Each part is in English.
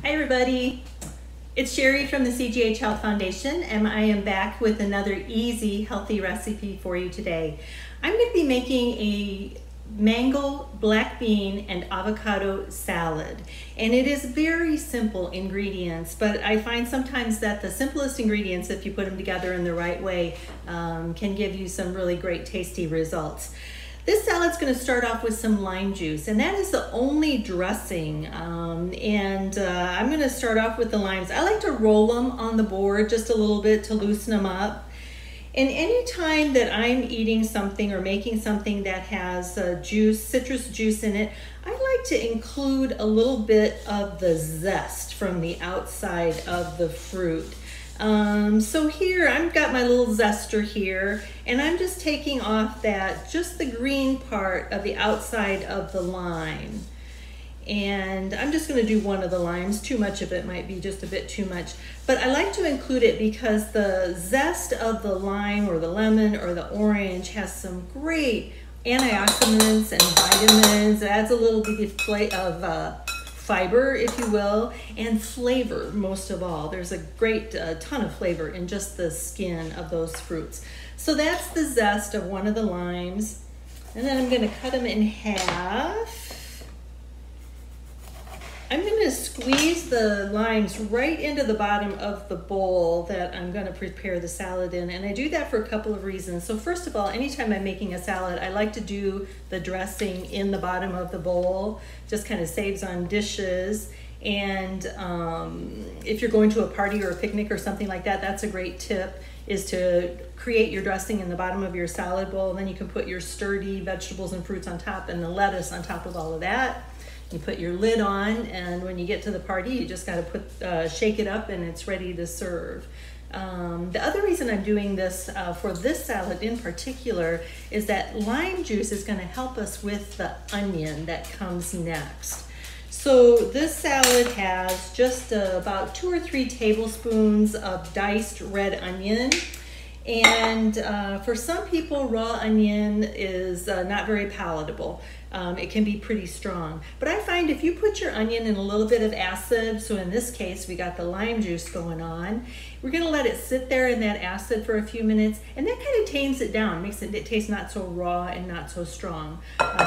Hi everybody, it's Sherry from the CGH Health Foundation, and I am back with another easy, healthy recipe for you today. I'm going to be making a mango, black bean, and avocado salad. And it is very simple ingredients, but I find sometimes that the simplest ingredients, if you put them together in the right way, can give you some really great tasty results. This salad's going to start off with some lime juice, and that is the only dressing. I'm going to start off with the limes. I like to roll them on the board just a little bit to loosen them up. And anytime that I'm eating something or making something that has citrus juice in it, I like to include a little bit of the zest from the outside of the fruit. So here I've got my little zester here, and I'm just taking off just the green part of the outside of the lime. And I'm just going to do one of the limes. Too much of it might be just a bit too much, but I like to include it because the zest of the lime or the lemon or the orange has some great antioxidants and vitamins. It adds a little bit of fiber, if you will, and flavor. Most of all, there's a great ton of flavor in just the skin of those fruits. So that's the zest of one of the limes, and then I'm going to cut them in half. I'm going to squeeze the limes right into the bottom of the bowl that I'm going to prepare the salad in, and I do that for a couple of reasons. So first of all, anytime I'm making a salad, I like to do the dressing in the bottom of the bowl. Just kind of saves on dishes. And if you're going to a party or a picnic or something like that, that's a great tip, is to create your dressing in the bottom of your salad bowl. And then you can put your sturdy vegetables and fruits on top and the lettuce on top of all of that. You put your lid on, and when you get to the party, you just got to shake it up, and it's ready to serve. The other reason I'm doing this for this salad in particular is that lime juice is going to help us with the onion that comes next. So this salad has just about 2 or 3 tablespoons of diced red onion. And for some people, raw onion is not very palatable. It can be pretty strong. But I find if you put your onion in a little bit of acid, so in this case we got the lime juice going on, we're going to let it sit there in that acid for a few minutes, and that kind of tames it down, makes it taste not so raw and not so strong.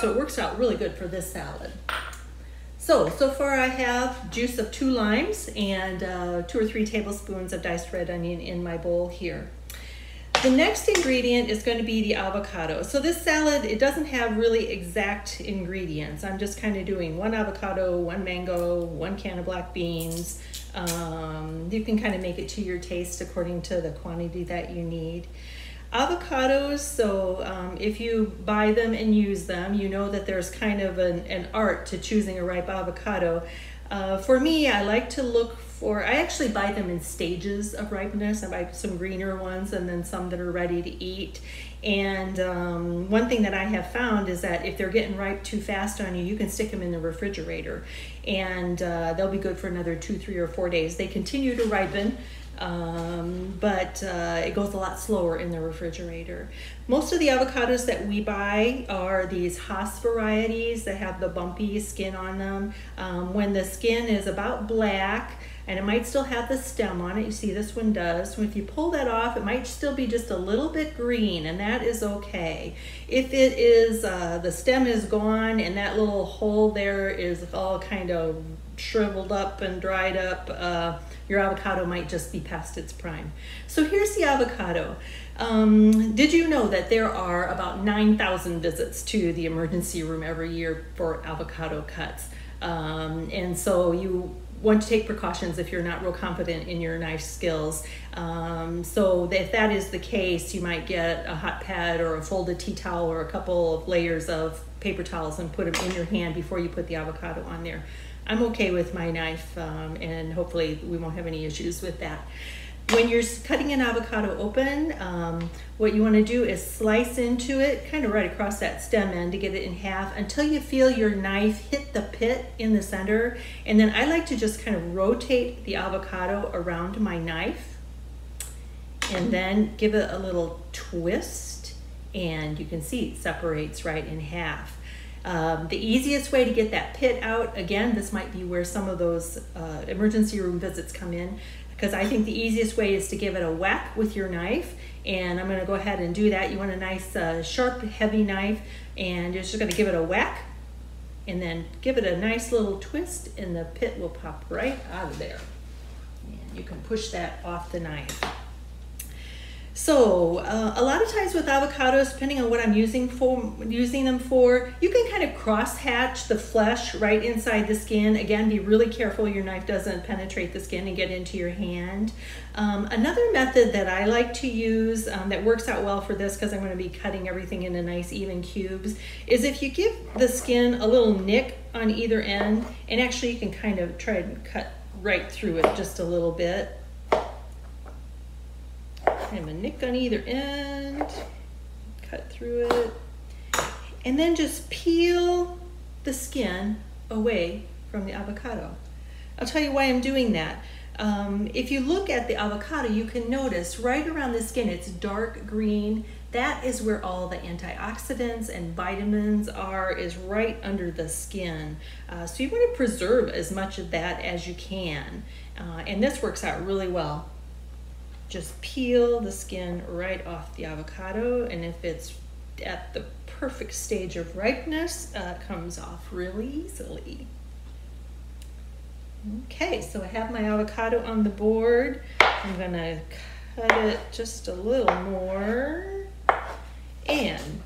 So it works out really good for this salad. So far I have juice of 2 limes and 2 or 3 tablespoons of diced red onion in my bowl here. The next ingredient is going to be the avocado. So this salad, it doesn't have really exact ingredients. I'm just kind of doing 1 avocado, 1 mango, 1 can of black beans. You can kind of make it to your taste according to the quantity that you need. Avocados, so if you buy them and use them, you know that there's kind of an art to choosing a ripe avocado. For me, I like to look for, I actually buy them in stages of ripeness. I buy some greener ones and then some that are ready to eat. And one thing that I have found is that if they're getting ripe too fast on you, you can stick them in the refrigerator, and they'll be good for another 2, 3, or 4 days. They continue to ripen, but it goes a lot slower in the refrigerator. Most of the avocados that we buy are these Hass varieties that have the bumpy skin on them. When the skin is about black, and it might still have the stem on it, you see this one does. So if you pull that off, it might still be just a little bit green, and that is okay. If it is, the stem is gone and that little hole there is all kind of shriveled up and dried up, your avocado might just be past its prime. So here's the avocado. Did you know that there are about 9,000 visits to the emergency room every year for avocado cuts? And so you want to take precautions if you're not real confident in your knife skills. So if that is the case, you might get a hot pad or a folded tea towel or a couple of layers of paper towels and put them in your hand before you put the avocado on there. I'm okay with my knife, and hopefully we won't have any issues with that. When you're cutting an avocado open, what you want to do is slice into it, kind of right across that stem end to get it in half until you feel your knife hit the pit in the center. And then I like to just kind of rotate the avocado around my knife and then give it a little twist, and you can see it separates right in half. The easiest way to get that pit out, again, this might be where some of those emergency room visits come in, because I think the easiest way is to give it a whack with your knife. And I'm going to go ahead and do that. You want a nice sharp, heavy knife, and you're just going to give it a whack and then give it a nice little twist, and the pit will pop right out of there. And you can push that off the knife. So a lot of times with avocados, depending on what I'm using them for, you can kind of cross hatch the flesh right inside the skin. Again, be really careful your knife doesn't penetrate the skin and get into your hand. Another method that I like to use that works out well for this, because I'm going to be cutting everything into nice even cubes, is if you give the skin a little nick on either end, and actually you can kind of try and cut right through it just a little bit. Kind of a nick on either end, cut through it, and then just peel the skin away from the avocado. I'll tell you why I'm doing that. If you look at the avocado, you can notice right around the skin, it's dark green. That is where all the antioxidants and vitamins are, is right under the skin. So you want to preserve as much of that as you can. And this works out really well. Just peel the skin right off the avocado, and if it's at the perfect stage of ripeness, it comes off really easily. Okay, so I have my avocado on the board. I'm gonna cut it just a little more, and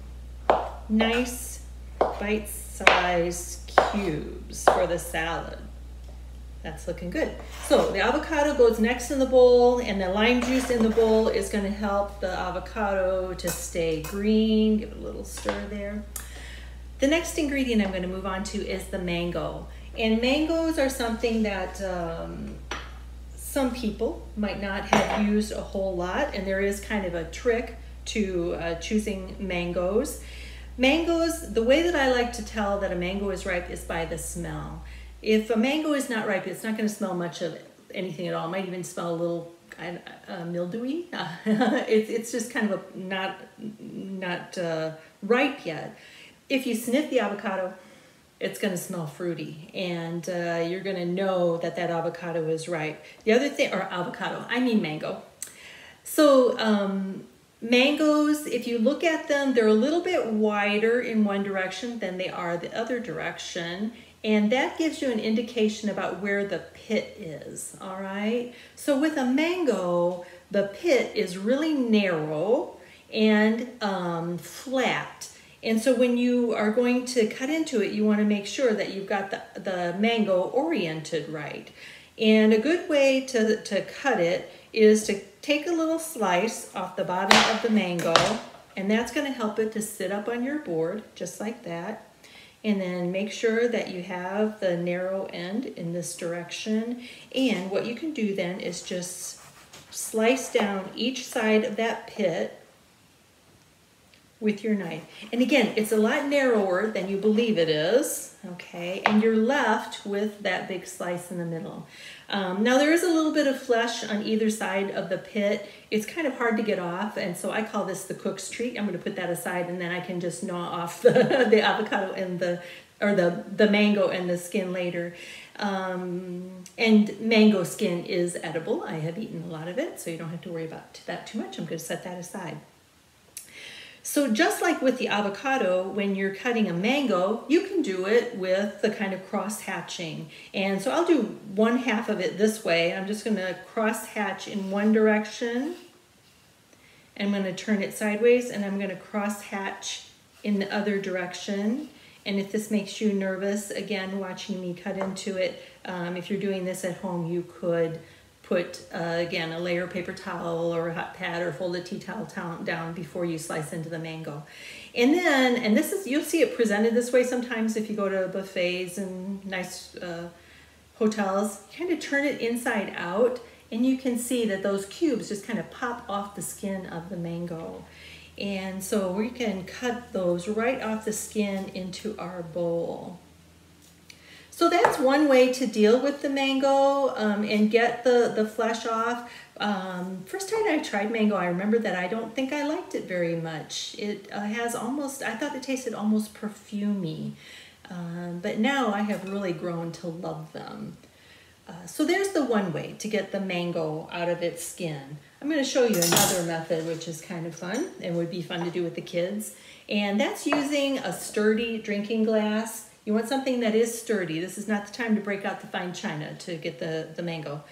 nice bite-sized cubes for the salad. That's looking good. So the avocado goes next in the bowl, and the lime juice in the bowl is going to help the avocado to stay green. Give it a little stir there. The next ingredient I'm going to move on to is the mango. And mangoes are something that some people might not have used a whole lot, and there is kind of a trick to choosing mangoes. Mangoes, the way that I like to tell that a mango is ripe is by the smell. If a mango is not ripe, it's not going to smell much of anything at all. It might even smell a little mildewy. It's just kind of not ripe yet. If you sniff the avocado, it's going to smell fruity, and you're going to know that that avocado is ripe. The other thing, or avocado, I mean mango. So mangoes, if you look at them, they're a little bit wider in one direction than they are the other direction. And that gives you an indication about where the pit is, all right? So with a mango, the pit is really narrow and flat. And so when you are going to cut into it, you want to make sure that you've got the mango oriented right. And a good way to cut it is to take a little slice off the bottom of the mango, and that's going to help it to sit up on your board, just like that. And then make sure that you have the narrow end in this direction. And what you can do then is just slice down each side of that pit with your knife. And again, it's a lot narrower than you believe it is, okay? And you're left with that big slice in the middle. Now there is a little bit of flesh on either side of the pit. It's kind of hard to get off, and so I call this the cook's treat. I'm going to put that aside, and then I can just gnaw off the avocado and the mango and the skin later. And mango skin is edible. I have eaten a lot of it, so you don't have to worry about that too much. I'm going to set that aside. So just like with the avocado, when you're cutting a mango, you can do it with the kind of cross hatching. And so I'll do one half of it this way. I'm just going to cross hatch in one direction. I'm going to turn it sideways, and I'm going to cross hatch in the other direction. And if this makes you nervous, again, watching me cut into it, if you're doing this at home, you could put, again, a layer of paper towel or a hot pad or folded tea towel down before you slice into the mango. And then, and this is, you'll see it presented this way sometimes if you go to buffets and nice hotels, kind of turn it inside out, and you can see that those cubes just kind of pop off the skin of the mango. And so we can cut those right off the skin into our bowl. So that's one way to deal with the mango and get the flesh off. First time I tried mango, I remember that I don't think I liked it very much. It has almost, I thought it tasted almost perfumey. But now I have really grown to love them. So there's the one way to get the mango out of its skin. I'm going to show you another method which is kind of fun and would be fun to do with the kids. And that's using a sturdy drinking glass. You want something that is sturdy. This is not the time to break out the fine china to get the mango.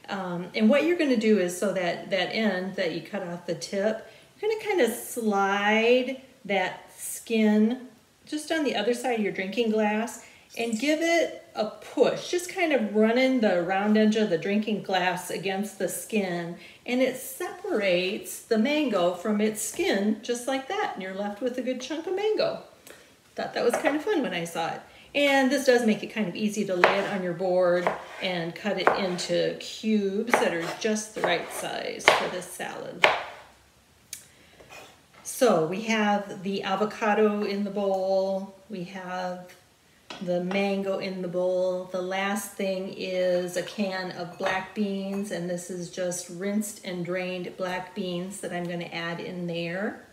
And what you're going to do is, so that end that you cut off the tip, you're going to kind of slide that skin just on the other side of your drinking glass and give it a push, just kind of running the round edge of the drinking glass against the skin, and it separates the mango from its skin just like that, and you're left with a good chunk of mango. Thought that was kind of fun when I saw it. And this does make it kind of easy to lay it on your board and cut it into cubes that are just the right size for this salad. So we have the avocado in the bowl, we have the mango in the bowl. The last thing is a can of black beans, and this is just rinsed and drained black beans that I'm going to add in there.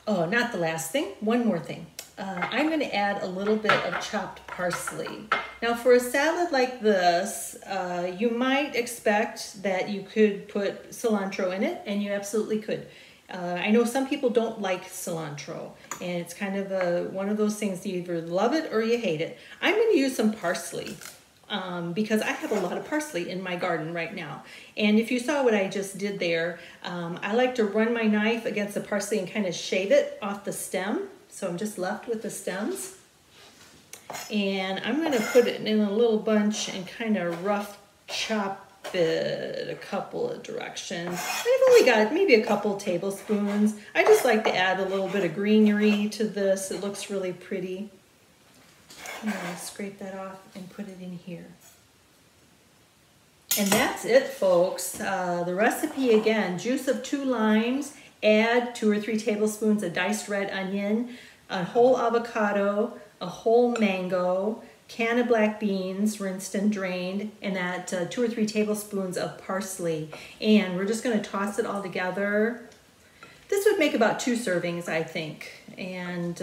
Oh, not the last thing, one more thing. I'm going to add a little bit of chopped parsley. Now for a salad like this, you might expect that you could put cilantro in it, and you absolutely could. I know some people don't like cilantro, and it's kind of one of those things, you either love it or you hate it. I'm going to use some parsley because I have a lot of parsley in my garden right now. And if you saw what I just did there, I like to run my knife against the parsley and kind of shave it off the stem. So I'm just left with the stems. And I'm going to put it in a little bunch and kind of rough chop it a couple of directions. I've only got maybe a couple tablespoons. I just like to add a little bit of greenery to this. It looks really pretty. I'm going to scrape that off and put it in here. And that's it, folks. The recipe again, juice of 2 limes, add 2 or 3 tablespoons of diced red onion, a whole avocado, a whole mango, can of black beans, rinsed and drained, and that 2 or 3 tablespoons of parsley. And we're just going to toss it all together. This would make about 2 servings, I think. And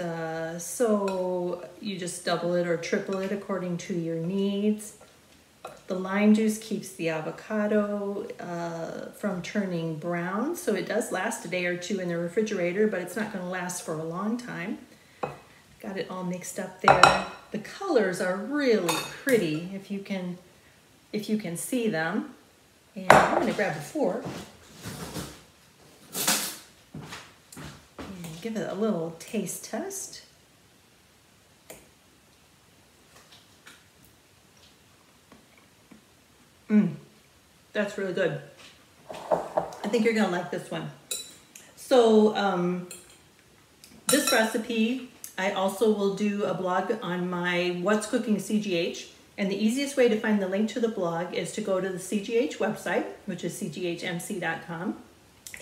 so you just double it or triple it according to your needs. The lime juice keeps the avocado from turning brown, so it does last a day or 2 in the refrigerator, but it's not going to last for a long time. Got it all mixed up there. The colors are really pretty if you can see them. And I'm going to grab a fork and give it a little taste test. That's really good. I think you're gonna like this one. So this recipe, I also will do a blog on my What's Cooking CGH, and the easiest way to find the link to the blog is to go to the CGH website, which is cghmc.com,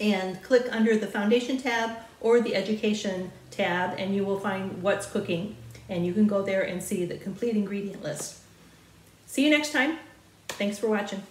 and click under the Foundation tab or the Education tab, and you will find What's Cooking, and you can go there and see the complete ingredient list. See you next time. Thanks for watching.